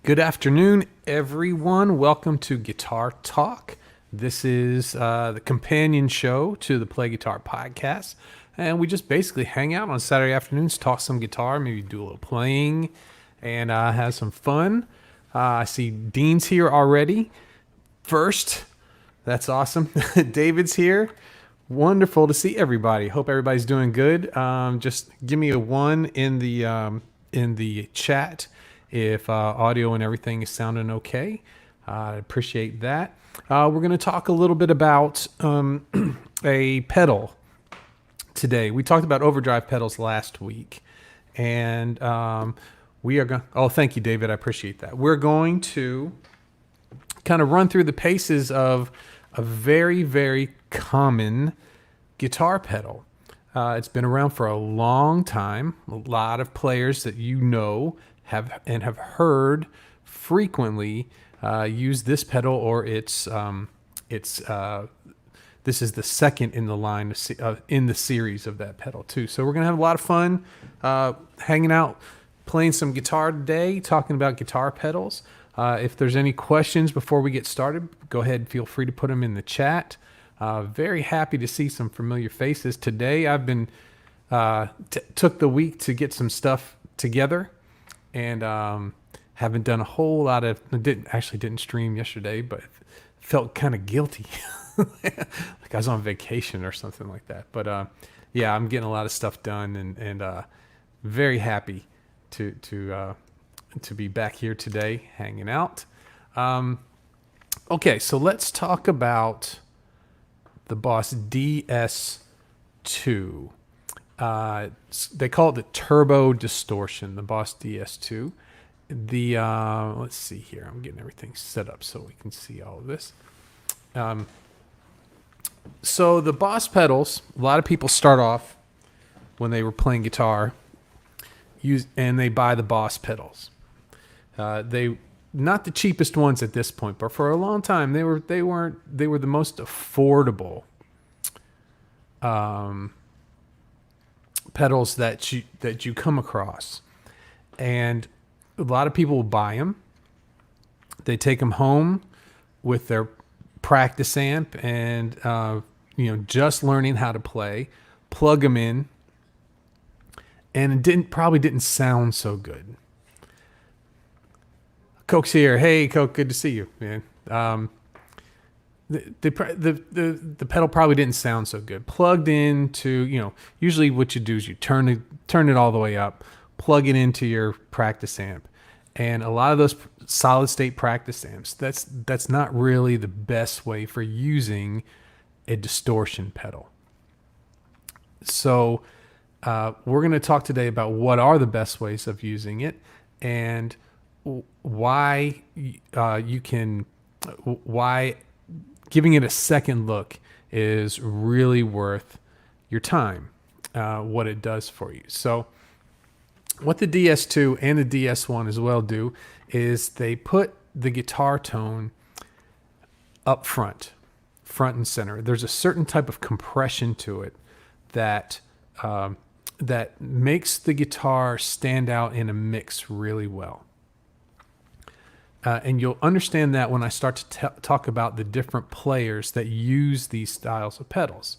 Good afternoon, everyone. Welcome to Guitar Talk. This is the companion show to the Play Guitar podcast. And we just basically hang out on Saturday afternoons, talk some guitar, maybe do a little playing, and have some fun. I see Dean's here already. First, that's awesome. David's here. Wonderful to see everybody. Hope everybody's doing good. Just give me a 1 in the chat if audio and everything is sounding okay. I appreciate that. We're going to talk a little bit about a pedal today. We talked about overdrive pedals last week, and we are going. Oh, thank you, David. I appreciate that. We're going to kind of run through the paces of a very, very common guitar pedal. It's been around for a long time. A lot of players that you know have heard frequently use this pedal, or this is the second in the line in the series of that pedal too. So we're gonna have a lot of fun hanging out, playing some guitar today, talking about guitar pedals. If there's any questions before we get started, go ahead and feel free to put them in the chat. Very happy to see some familiar faces today. I've been took the week to get some stuff together, and haven't done a whole lot of. Didn't stream yesterday, but felt kind of guilty, like I was on vacation or something like that. But yeah, I'm getting a lot of stuff done, and very happy to be back here today, hanging out. Okay, so let's talk about the Boss DS-2. They call it the Turbo Distortion, the Boss DS-2. Let's see here. I'm getting everything set up so we can see all of this. So the Boss pedals, a lot of people start off when they were playing guitar, and they buy the Boss pedals. They not the cheapest ones at this point, but for a long time they were the most affordable pedals that you come across, and a lot of people will buy them. They take them home with their practice amp and just learning how to play, plug them in, and it probably didn't sound so good. Coke's here. Hey, Coke, good to see you, man. The pedal probably didn't sound so good. Plugged into, usually what you do is you turn it all the way up, plug it into your practice amp, and a lot of those solid state practice amps, that's not really the best way for using a distortion pedal. So we're going to talk today about what are the best ways of using it, and why why giving it a second look is really worth your time, what it does for you. So what the DS2 and the DS1 as well do is they put the guitar tone up front and center. There's a certain type of compression to it that makes the guitar stand out in a mix really well. And you'll understand that when I start to talk about the different players that use these styles of pedals.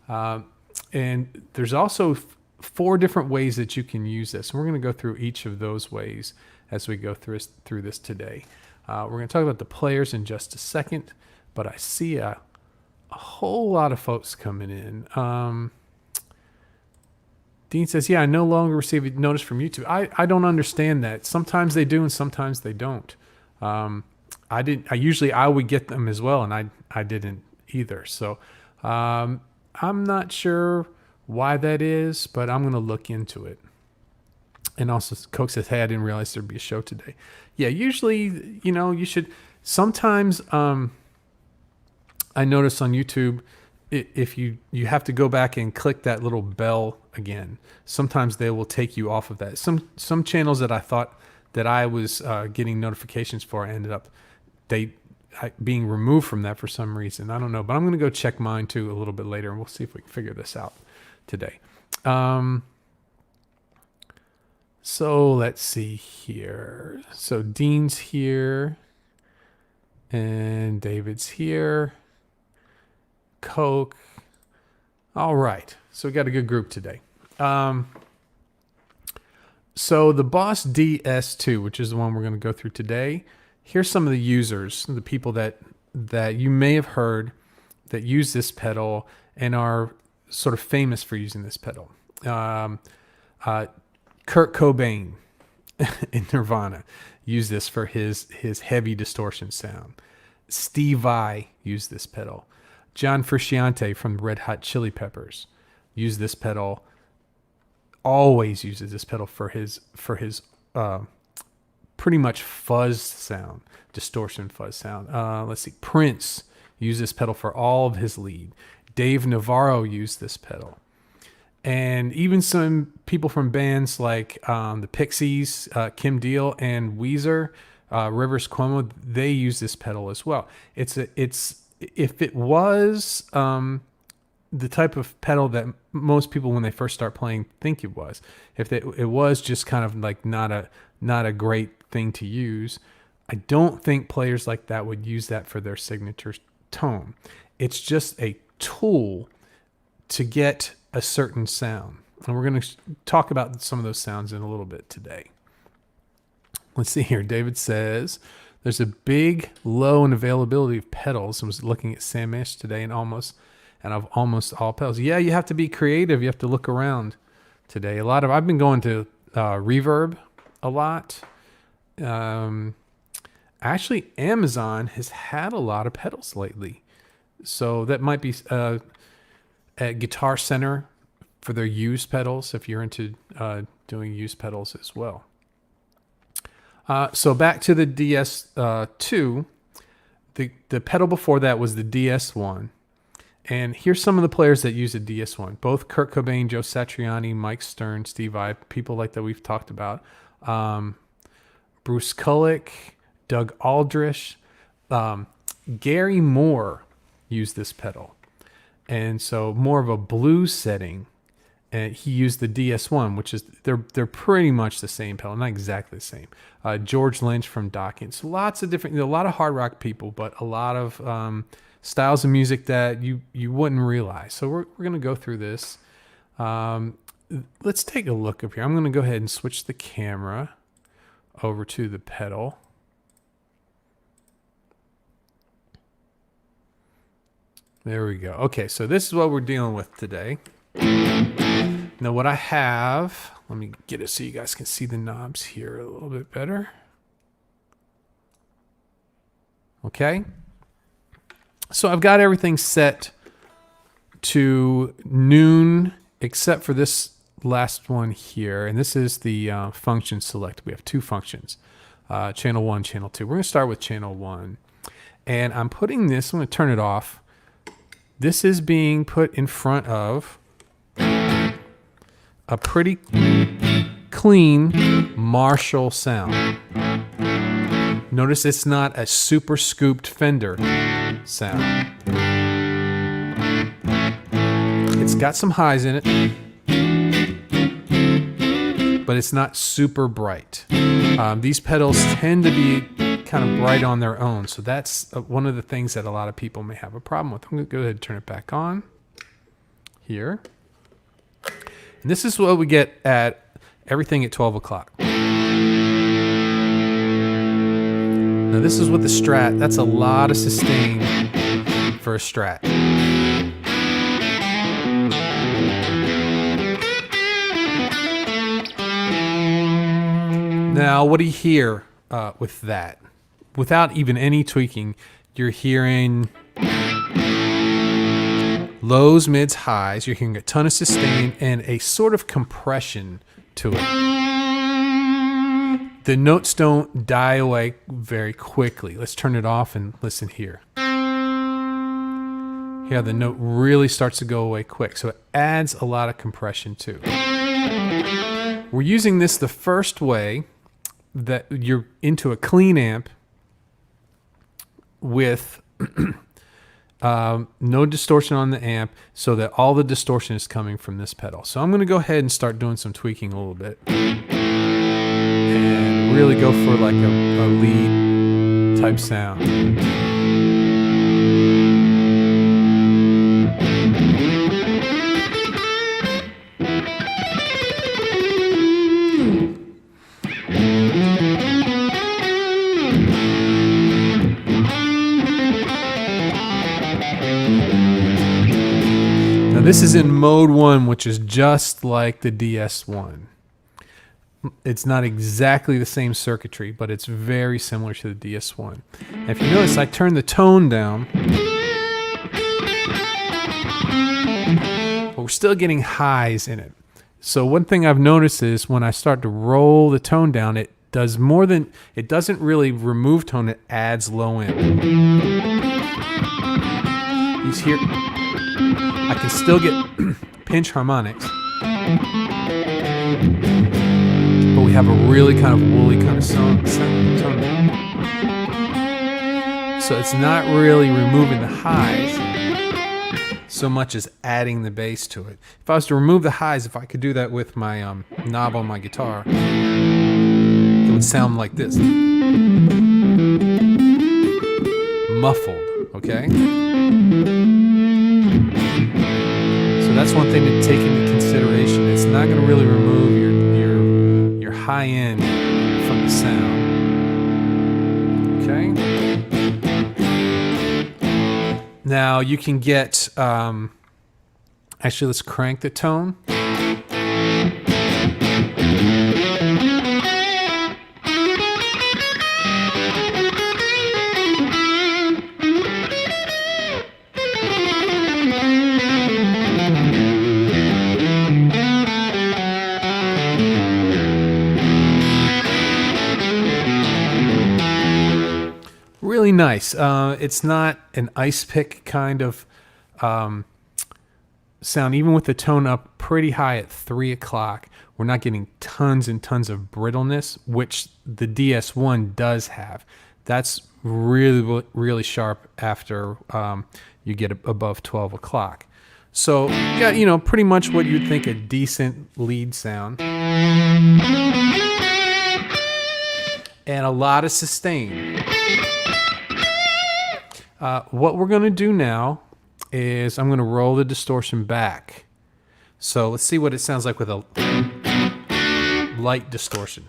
And there's also 4 different ways that you can use this. And we're going to go through each of those ways as we go through this today. We're going to talk about the players in just a second, but I see a whole lot of folks coming in. Dean says, yeah, I no longer receive a notice from YouTube. I don't understand that. Sometimes they do and sometimes they don't. I would get them as well, and I didn't either. So I'm not sure why that is, but I'm going to look into it. And also, Coke says, hey, I didn't realize there'd be a show today. Yeah, usually, you should. Sometimes I notice on YouTube, if you have to go back and click that little bell again. Sometimes they will take you off of that. Some channels that I thought that I was getting notifications for ended up being removed from that for some reason. I don't know, but I'm going to go check mine too a little bit later, and we'll see if we can figure this out today. So let's see here. So Dean's here and David's here. Coke. All right. So we got a good group today. So the Boss DS-2, which is the one we're going to go through today, here's some of the users, the people that you may have heard that use this pedal and are sort of famous for using this pedal. Kurt Cobain in Nirvana used this for his heavy distortion sound. Steve Vai used this pedal. John Frusciante from Red Hot Chili Peppers used this pedal. Always uses this pedal for his pretty much fuzz sound, distortion fuzz sound. Let's see. Prince used this pedal for all of his lead. Dave Navarro used this pedal. And even some people from bands like the Pixies, Kim Deal, and Weezer, Rivers Cuomo, they use this pedal as well. If it was the type of pedal that most people, when they first start playing, think it was, if it was just kind of like not a great thing to use, I don't think players like that would use that for their signature tone. It's just a tool to get a certain sound. And we're going to talk about some of those sounds in a little bit today. Let's see here. David says there's a big low in availability of pedals. I was looking at Samish today and of almost all pedals. Yeah, you have to be creative. You have to look around today. I've been going to Reverb a lot. Actually, Amazon has had a lot of pedals lately. So that might be at Guitar Center for their used pedals, if you're into doing used pedals as well. So back to the DS-2. The pedal before that was the DS-1. And here's some of the players that use the DS-1. Both Kurt Cobain, Joe Satriani, Mike Stern, Steve Vai, people like that we've talked about. Bruce Kulick, Doug Aldrich. Gary Moore used this pedal. And so more of a blues setting. And he used the DS-1, which is, they're pretty much the same pedal, not exactly the same. George Lynch from Dawkins. So lots of different, a lot of hard rock people, but a lot of styles of music that you wouldn't realize. So we're going to go through this. Let's take a look up here. I'm going to go ahead and switch the camera over to the pedal. There we go. Okay, so this is what we're dealing with today. Now what I have, let me get it so you guys can see the knobs here a little bit better. Okay. So I've got everything set to noon except for this last one here. And this is the function select. We have two functions, channel 1, channel 2. We're going to start with channel 1. And I'm putting this, I'm going to turn it off. This is being put in front of a pretty clean Marshall sound. Notice it's not a super scooped Fender sound. It's got some highs in it, but it's not super bright. These pedals tend to be kind of bright on their own, so that's one of the things that a lot of people may have a problem with. I'm going to go ahead and turn it back on here. And this is what we get at everything at 12 o'clock. Now this is what the Strat, that's a lot of sustain for a Strat. Now what do you hear with that? Without even any tweaking, you're hearing lows, mids, highs. You're hearing a ton of sustain and a sort of compression to it. The notes don't die away very quickly. Let's turn it off and listen here. Yeah, the note really starts to go away quick. So it adds a lot of compression too. We're using this the first way that you're into a clean amp with no distortion on the amp, so that all the distortion is coming from this pedal. So I'm going to go ahead and start doing some tweaking a little bit. really go for like a lead type sound. Now this is in mode 1, which is just like the DS-1. It's not exactly the same circuitry, but it's very similar to the DS-1. And if you notice, I turned the tone down, but we're still getting highs in it. So one thing I've noticed is when I start to roll the tone down, it does more than, it doesn't really remove tone, it adds low end. He's here. I can still get pinch harmonics, but we have a really kind of woolly kind of tone. So it's not really removing the highs so much as adding the bass to it. If I was to remove the highs, if I could do that with my knob on my guitar, it would sound like this. Muffled, okay? So that's one thing to take into consideration. It's not going to really remove your high end from the sound. Okay? Now you can get, actually let's crank the tone. Really nice. It's not an ice pick kind of sound. Even with the tone up pretty high at 3 o'clock, we're not getting tons and tons of brittleness, which the DS-1 does have. That's really, really sharp after you get above 12 o'clock. So you got, you know, pretty much what you'd think a decent lead sound. And a lot of sustain. What we're going to do now is I'm going to roll the distortion back. So let's see what it sounds like with a light distortion.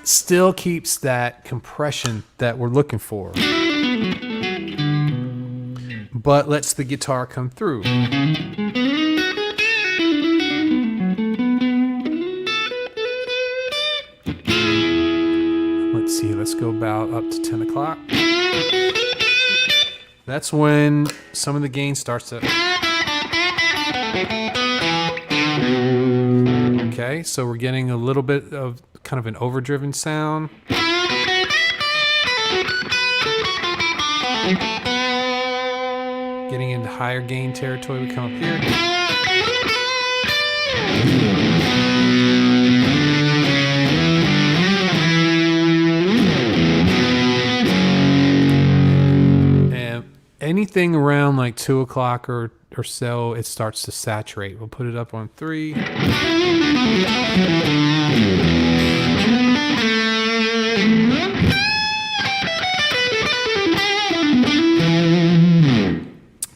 Still keeps that compression that we're looking for, but lets the guitar come through. Let's see, let's go about up to 10 o'clock. That's when some of the gain starts to... Okay, so we're getting a little bit of kind of an overdriven sound. Getting into higher gain territory, we come up here. And anything around like 2 o'clock or so, it starts to saturate. We'll put it up on 3.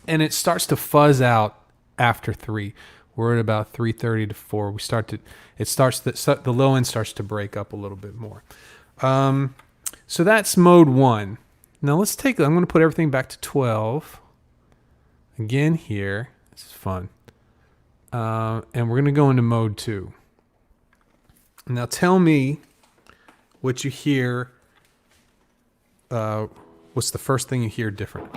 And it starts to fuzz out after 3. We're at about 3:30 to 4. We start to, the low end starts to break up a little bit more. So that's mode 1. Now let's I'm going to put everything back to 12. Again here. This is fun. And we're going to go into mode 2. Now tell me what you hear. What's the first thing you hear different?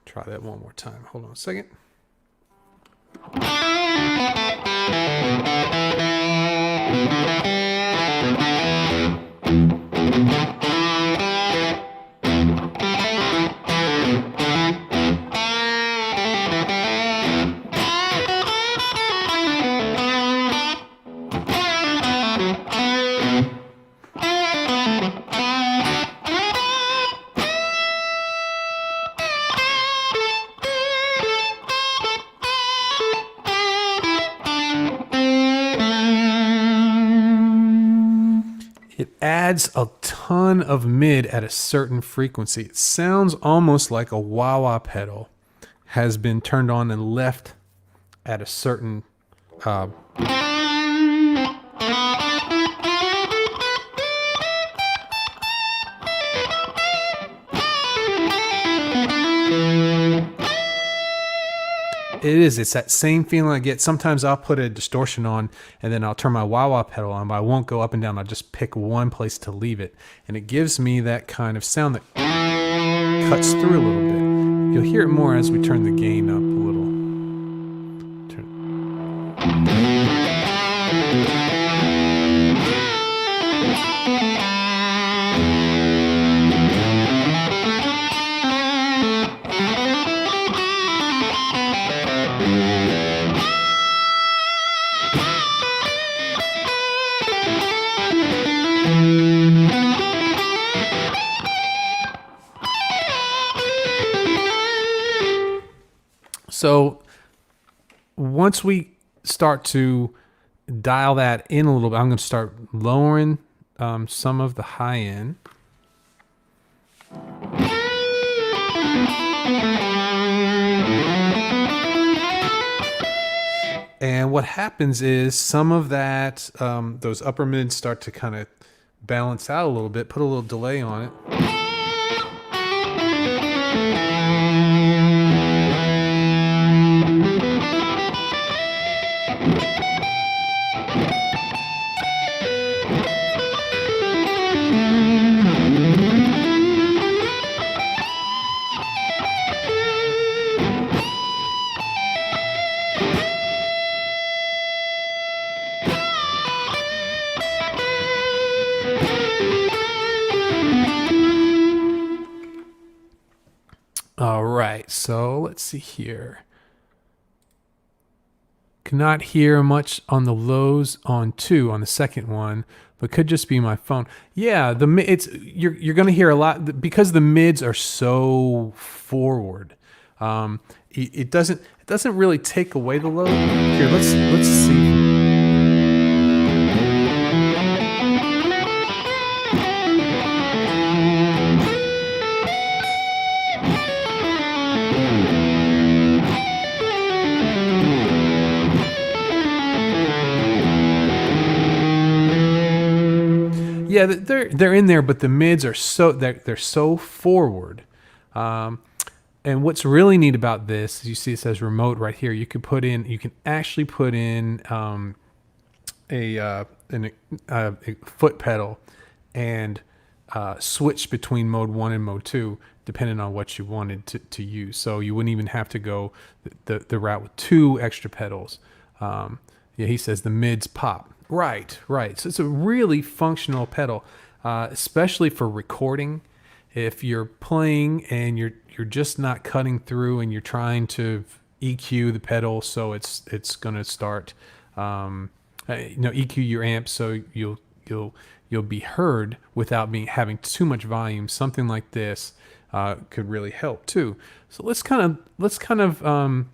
Try that one more time. Hold on a second. It adds a ton of mid at a certain frequency. It sounds almost like a wah-wah pedal has been turned on and left at a certain It's that same feeling I get. Sometimes I'll put a distortion on and then I'll turn my wah-wah pedal on, but I won't go up and down. I'll just pick one place to leave it. And it gives me that kind of sound that cuts through a little bit. You'll hear it more as we turn the gain up a little. So once we start to dial that in a little bit, I'm going to start lowering some of the high end. And what happens is some of that, those upper mids start to kind of balance out a little bit, put a little delay on it. All right, so let's see here. Cannot hear much on the lows on 2 on the second one, but could just be my phone. Yeah, you're going to hear a lot because the mids are so forward. It doesn't really take away the low. Here, let's see. Yeah, they're in there, but the mids are they're so forward. And what's really neat about this, you see it says remote right here. You can actually put in a foot pedal and switch between mode 1 and mode 2 depending on what you wanted to use. So you wouldn't even have to go the route with 2 extra pedals. Yeah, he says the mids pop. Right. So it's a really functional pedal, especially for recording. If you're playing and you're just not cutting through and you're trying to EQ the pedal, so it's going to start, EQ your amp so you'll be heard without having too much volume. Something like this could really help too. So let's kind of I'm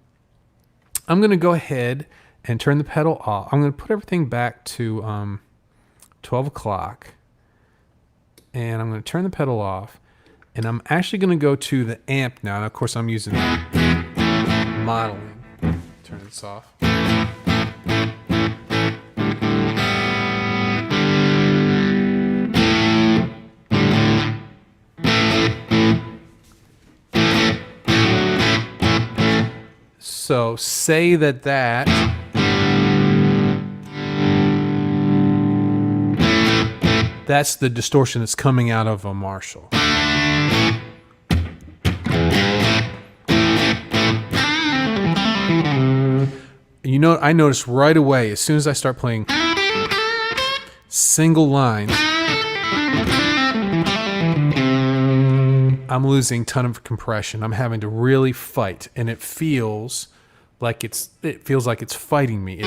going to go ahead and turn the pedal off. I'm going to put everything back to 12 o'clock. And I'm going to turn the pedal off. And I'm actually going to go to the amp now. And of course, I'm using modeling. Turn this off. So say that's the distortion that's coming out of a Marshall. I noticed right away, as soon as I start playing single lines, I'm losing a ton of compression. I'm having to really fight, and it feels like it's fighting me.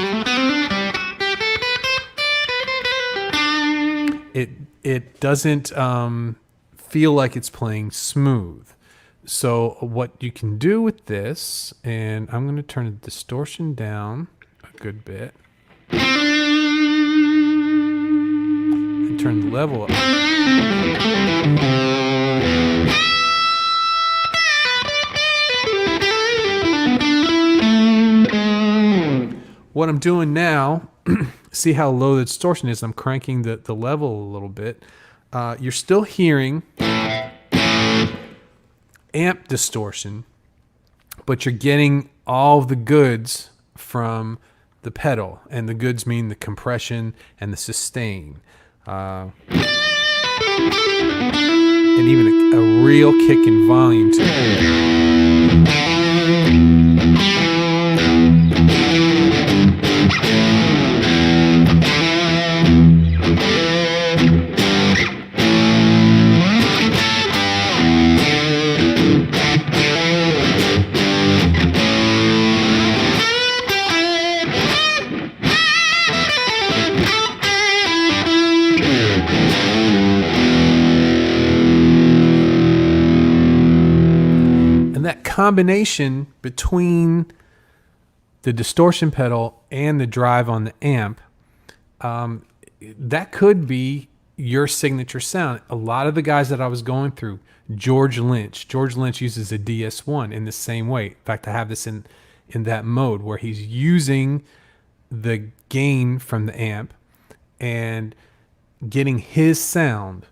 It doesn't feel like it's playing smooth. So what you can do with this, and I'm going to turn the distortion down a good bit. And can turn the level up. What I'm doing now, see how low the distortion is? I'm cranking the level a little bit. You're still hearing amp distortion, but you're getting all the goods from the pedal, and the goods mean the compression and the sustain, and even a real kick in volume too. That combination between the distortion pedal and the drive on the amp, that could be your signature sound. A lot of the guys that I was going through, George Lynch uses a DS-1 in the same way. In fact, I have this in that mode where he's using the gain from the amp and getting his sound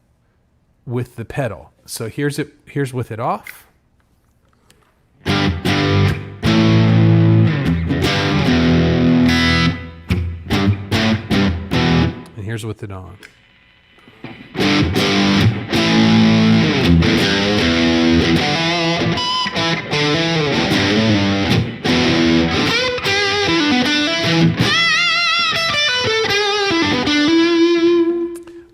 with the pedal. So here's with it off. And here's with it on.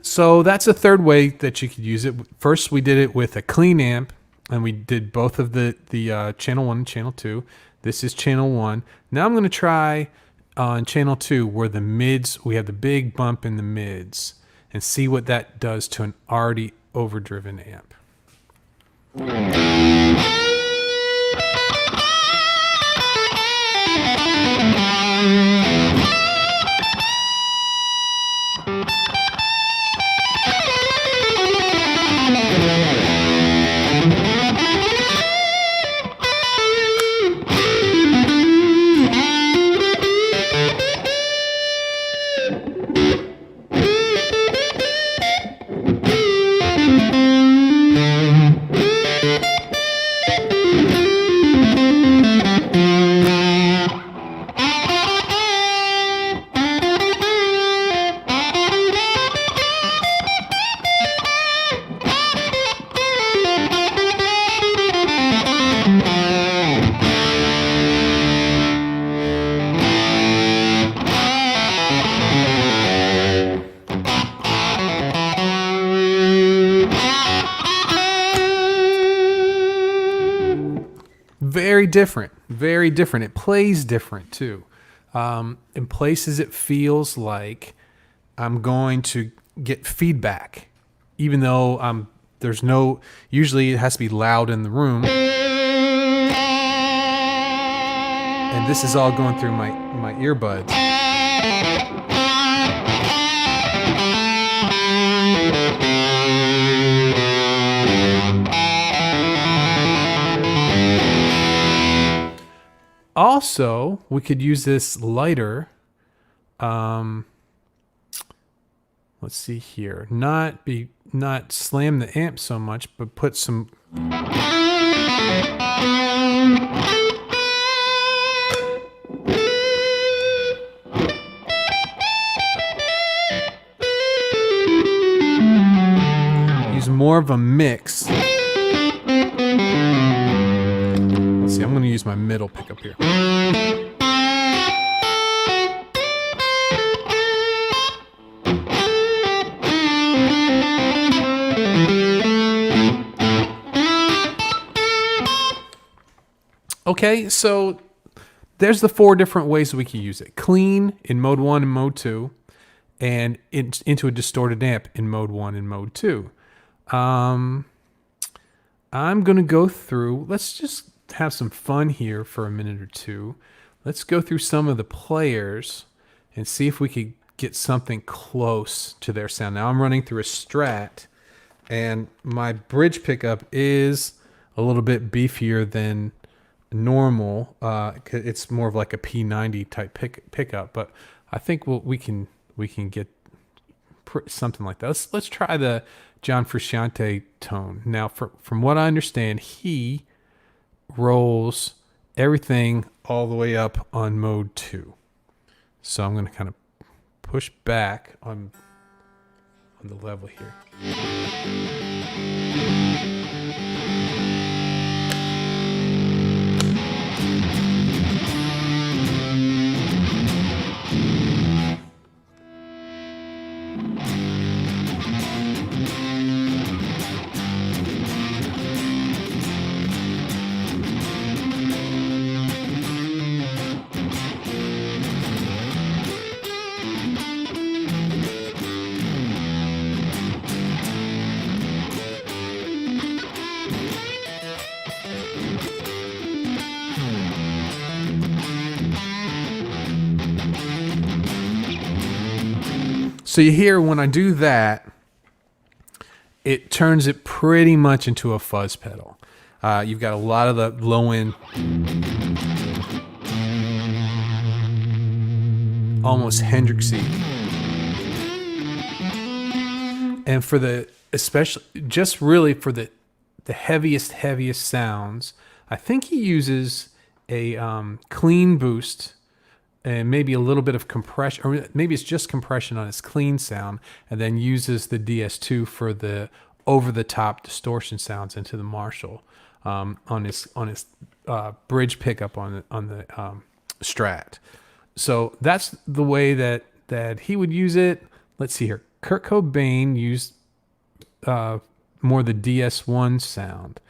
So that's a third way that you could use it. First, we did it with a clean amp, and we did both of the channel 1 and channel 2. This is channel 1. Now I'm going to try on channel 2 where the mids, we have the big bump in the mids, and see what that does to an already overdriven amp. Very different. It plays different too. In places it feels like I'm going to get feedback, even though there's no, usually it has to be loud in the room. And this is all going through my earbuds. Also, we could use this lighter. Let's see here. Not slam the amp so much, but put some. Use more of a mix. See, I'm going to use my middle pickup here. Okay, so there's the 4 different ways we can use it. Clean in mode 1 and mode 2, and into a distorted amp in mode 1 and mode 2. I'm going to go through, let's just have some fun here for a minute or two. Let's go through some of the players and see if we could get something close to their sound. Now I'm running through a Strat, and my bridge pickup is a little bit beefier than normal. It's more of like a P90 type pickup, but I think we can get something like that. Let's try the John Frusciante tone. Now, from what I understand, he rolls everything all the way up on mode 2. So I'm going to kind of push back on the level here. So you hear when I do that, it turns it pretty much into a fuzz pedal. You've got a lot of the low end, almost Hendrixy. And for especially just really for the heaviest sounds, I think he uses a clean boost and maybe a little bit of compression, or maybe it's just compression on his clean sound, and then uses the DS-2 for the over-the-top distortion sounds into the Marshall on his bridge pickup on the Strat. So that's the way that he would use it. Let's see here. Kurt Cobain used more the DS1 sound,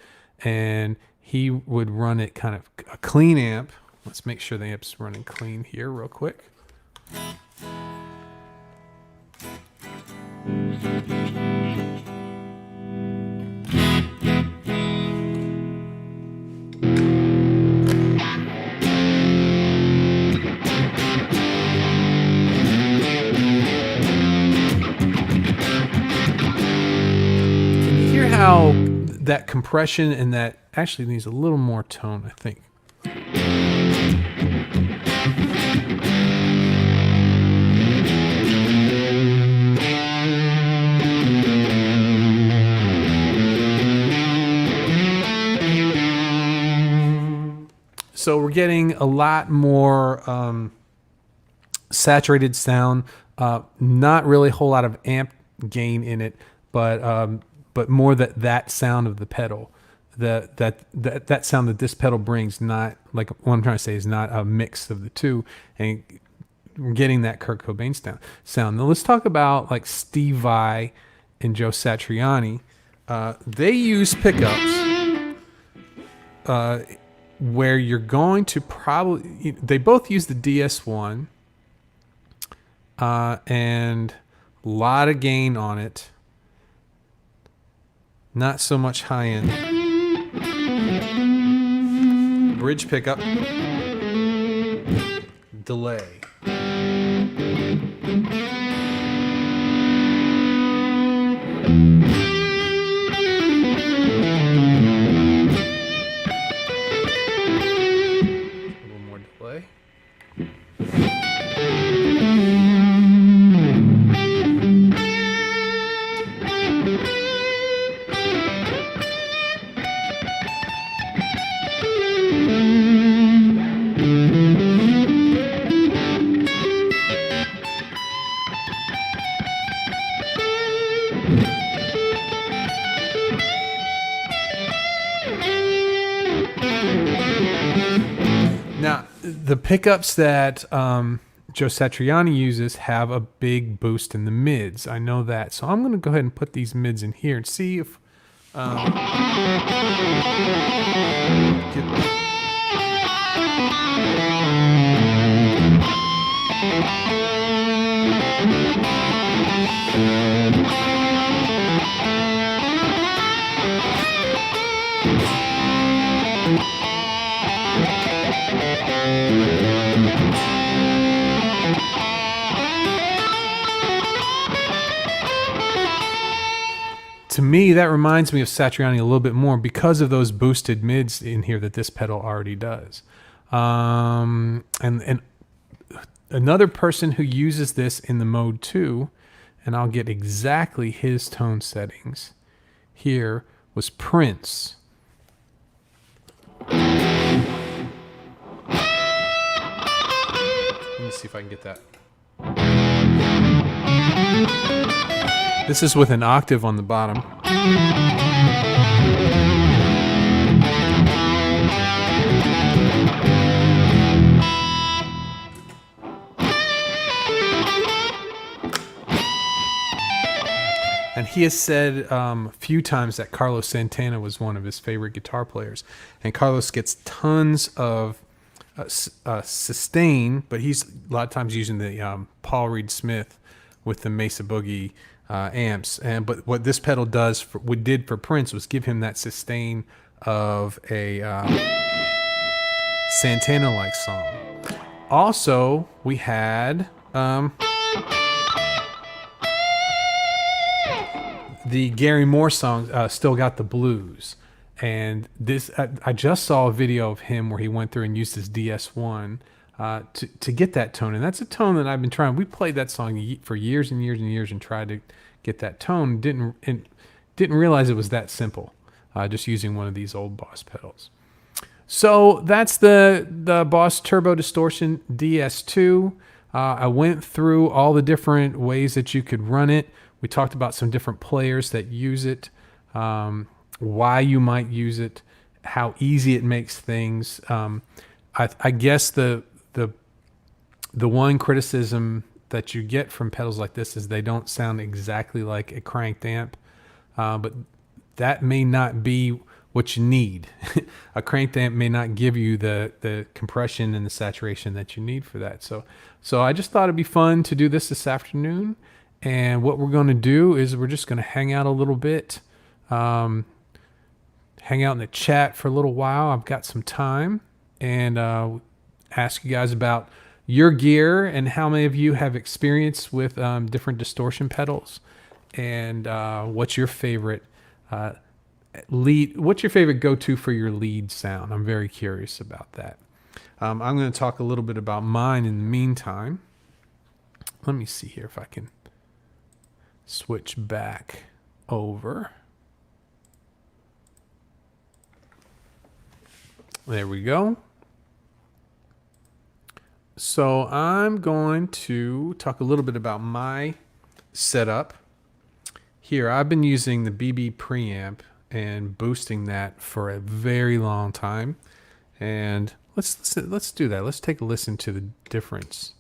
and he would run it kind of a clean amp. Let's make sure the amp's running clean here real quick. Can you hear how that compression and that actually needs a little more tone, I think. So we're getting a lot more saturated sound, not really a whole lot of amp gain in it, but more that sound of the pedal, that sound that this pedal brings. Not like what I'm trying to say is not a mix of the two, and we're getting that Kurt Cobain sound. Now let's talk about like Steve Vai and Joe Satriani. They use pickups where you're going to probably, they both use the DS1 and a lot of gain on it. Not so much high end. Bridge pickup. Delay. Now, the pickups that Joe Satriani uses have a big boost in the mids. I know that. So I'm going to go ahead and put these mids in here and see if... to me, that reminds me of Satriani a little bit more because of those boosted mids in here that this pedal already does. And another person who uses this in the mode 2, and I'll get exactly his tone settings here, was Prince. Let me see if I can get that. This is with an octave on the bottom. And he has said a few times that Carlos Santana was one of his favorite guitar players. And Carlos gets tons of sustain, but he's a lot of times using the Paul Reed Smith with the Mesa Boogie amps. But what this pedal did for Prince was give him that sustain of a Santana-like song. Also, we had the Gary Moore song, Still Got the Blues. And this, I just saw a video of him where he went through and used his DS-1 to get that tone. And that's a tone that I've been trying. We played that song for years and years and years and tried to get that tone. Didn't realize it was that simple, just using one of these old Boss pedals. So that's the Boss Turbo Distortion DS-2. I went through all the different ways that you could run it. We talked about some different players that use it, why you might use it, how easy it makes things. I guess the one criticism that you get from pedals like this is they don't sound exactly like a cranked amp, but that may not be what you need. A cranked amp may not give you the compression and the saturation that you need for that. So I just thought it'd be fun to do this afternoon. And what we're going to do is we're just going to hang out a little bit, hang out in the chat for a little while. I've got some time, and ask you guys about your gear and how many of you have experience with different distortion pedals, and what's your favorite what's your favorite go-to for your lead sound? I'm very curious about that. I'm going to talk a little bit about mine in the meantime. Let me see here if I can switch back over. There we go. So I'm going to talk a little bit about my setup. Here, I've been using the BB preamp and boosting that for a very long time. And let's do that. Let's take a listen to the difference.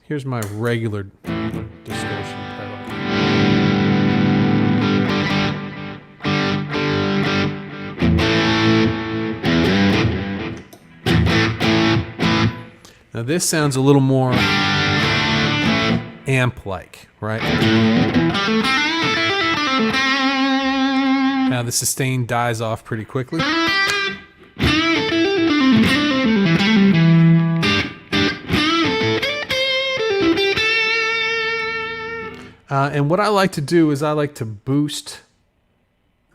Here's my regular distortion pedal. Now this sounds a little more amp-like, right? Now the sustain dies off pretty quickly. And what I like to do is I like to boost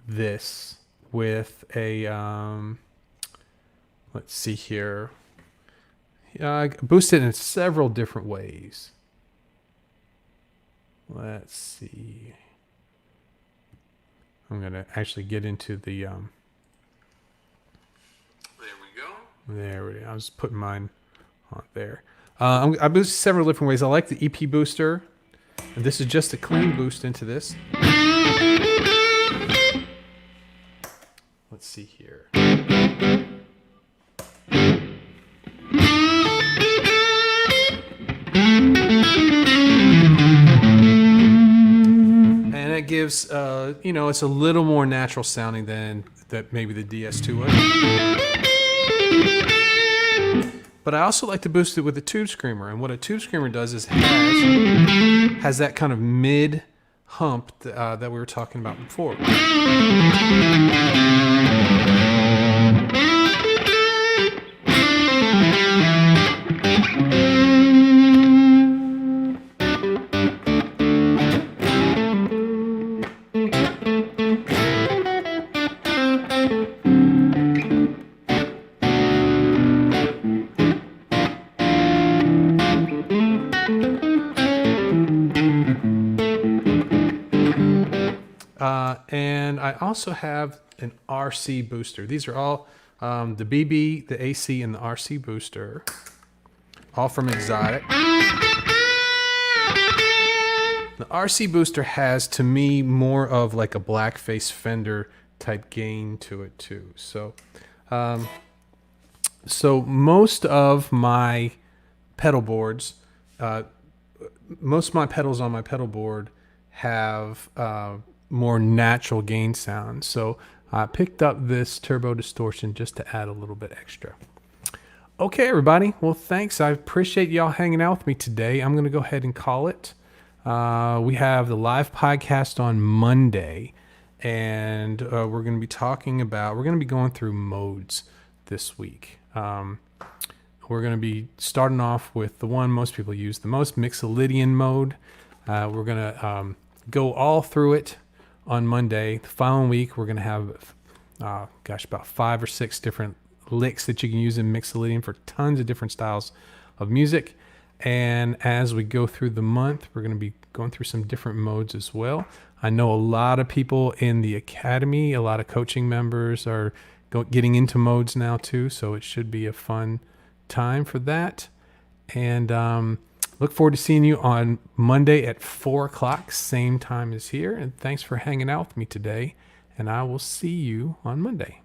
this with a, let's see here. I boost it in several different ways. Let's see. I'm going to actually get into the, there we go. There we go. I was putting mine on there. I boost several different ways. I like the EP booster. And this is just a clean boost into this. Let's see here. And it gives, it's a little more natural sounding than that maybe the DS-2 was. But I also like to boost it with a tube screamer. And what a tube screamer does is has that kind of mid hump that we were talking about before. And I also have an RC booster. These are all the BB, the AC, and the RC booster, all from Exotic. The RC booster has, to me, more of like a blackface Fender type gain to it too. So most of my pedal boards, most of my pedals on my pedal board have more natural gain sound. So I picked up this turbo distortion just to add a little bit extra. Okay, everybody. Well, thanks. I appreciate y'all hanging out with me today. I'm going to go ahead and call it. We have the live podcast on Monday, and we're going to be going through modes this week. We're going to be starting off with the one most people use the most, Mixolydian mode. We're going to go all through it on Monday. The following week, we're going to have, about 5 or 6 different licks that you can use in Mixolydian for tons of different styles of music. And as we go through the month, we're going to be going through some different modes as well. I know a lot of people in the academy, a lot of coaching members are getting into modes now too. So it should be a fun time for that. And look forward to seeing you on Monday at 4 o'clock, same time as here. And thanks for hanging out with me today. And I will see you on Monday.